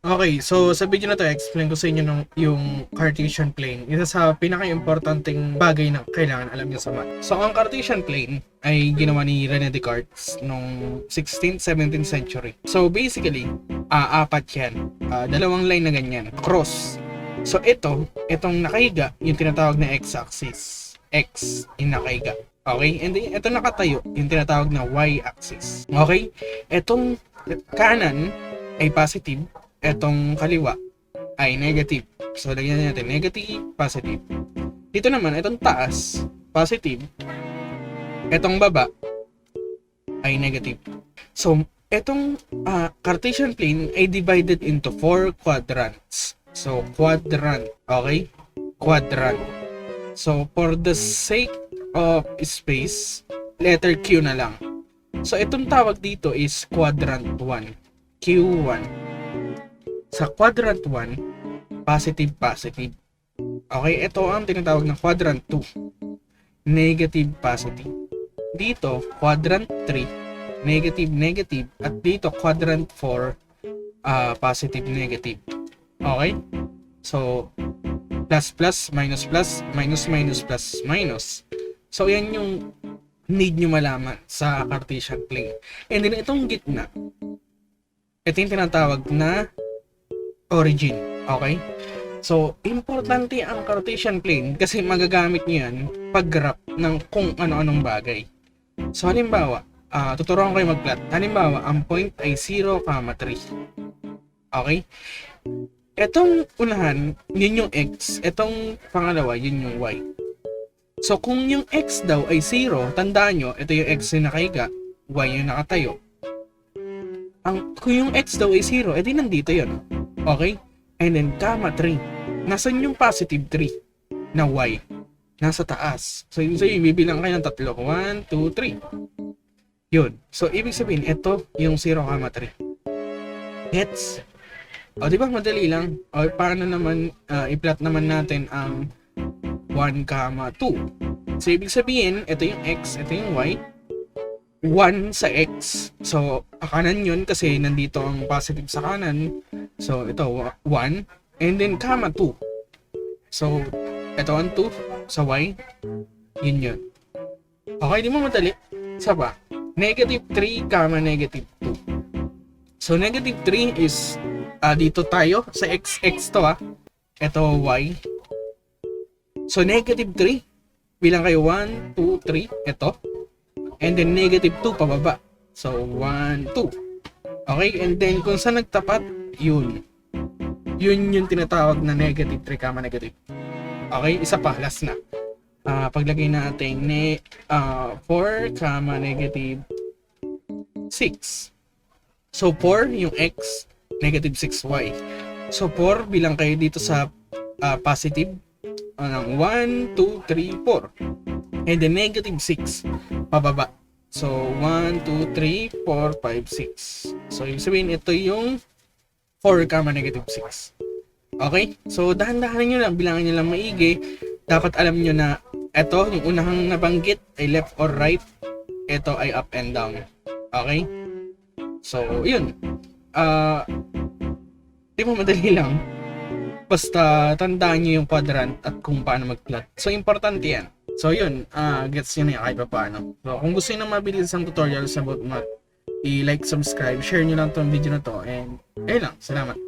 Okay, so sa video na to, explain ko sa inyo yung Cartesian plane. Isa sa pinaka-importanting bagay na kailangan alam niyo sa math. So, ang Cartesian plane ay ginawa ni René Descartes noong 16th, 17th century. So, basically, apat yan. Dalawang line na ganyan. Cross. So, itong nakahiga, yung tinatawag na x-axis. X in nakahiga. Okay? And then, ito nakatayo, yung tinatawag na y-axis. Okay? Itong kanan ay positive, etong kaliwa ay negative. So, lagyan natin negative, positive. Dito naman, itong taas, positive. Etong baba ay negative. So, etong Cartesian plane ay divided into 4 quadrants. So, quadrant. Okay? Quadrant. So, for the sake of space, letter Q na lang. So, itong tawag dito is quadrant 1. Q1. Sa quadrant 1, positive, positive. Okay, ito ang tinatawag na quadrant 2. Negative, positive. Dito, quadrant 3, negative, negative. At dito, quadrant 4, positive, negative. Okay? So, plus, plus, minus, plus, minus, minus, plus, minus. So, yan yung need nyo malaman sa Cartesian plane. And then, itong gitna, ito yung tinatawag na origin. Okay? So, importante ang Cartesian plane kasi magagamit nyo yan pag-graph ng kung ano-anong bagay. So, halimbawa, tuturuan ko kayo mag-plot. Halimbawa, ang point ay 0, 3. Okay? Etong unahan, yun yung x. Etong pangalawa, yun yung y. So, kung yung x daw ay 0, tandaan nyo, ito yung x yung nakahiga, y yung nakatayo. Kung yung x daw ay 0, edi nandito yun. Okay? And then, comma 3. Nasaan yung positive 3 na y? Nasa taas. So, ibibilang kayo ng tatlo. 1, 2, 3. Yun. So, ibig sabihin, ito yung 0, 3. Gets? O, di ba? Madali lang. O, paano naman, i-plot naman natin ang 1, 2. So, ibig sabihin, ito yung x, ito yung y. 1 sa x. So, kanan yun kasi nandito ang positive sa kanan. So, ito, 1. And then, comma 2. So, ito ang 2 sa y. Yun yun. Okay, di mo madali? Isa ba? Negative 3, comma negative 2. So, negative 3 is dito tayo sa x to Ito, y. So, negative 3. Bilang kayo 1, 2, 3. Ito. And then negative 2 pababa. So 1, 2. Okay? And then kung saan nagtapat, yun yung tinatawag na negative 3, negative. Okay? Isa pa, last na. Paglagay natin 4, negative 6. So 4 yung x, negative 6y. So 4 bilang kayo dito sa positive ng 1, 2, 3, 4. And then negative 6 pababa. So 1, 2, 3, 4, 5, 6. So ibig sabihin ito yung 4, negative 6. Okay? So dahan-dahanin nyo lang, bilangin nyo lang maigi. Dapat alam nyo na ito, yung unang nabanggit ay left or right. Ito ay up and down. Okay? So yun. Di mo madali lang. Basta tandaan nyo yung quadrant at kung paano mag-plot. So importante yan. So yun, gets nyo na kahit pa paano. So kung gusto nyo na mabilis ang tutorials about math, i-like, subscribe, share nyo lang tong video na to, and ayun lang, salamat.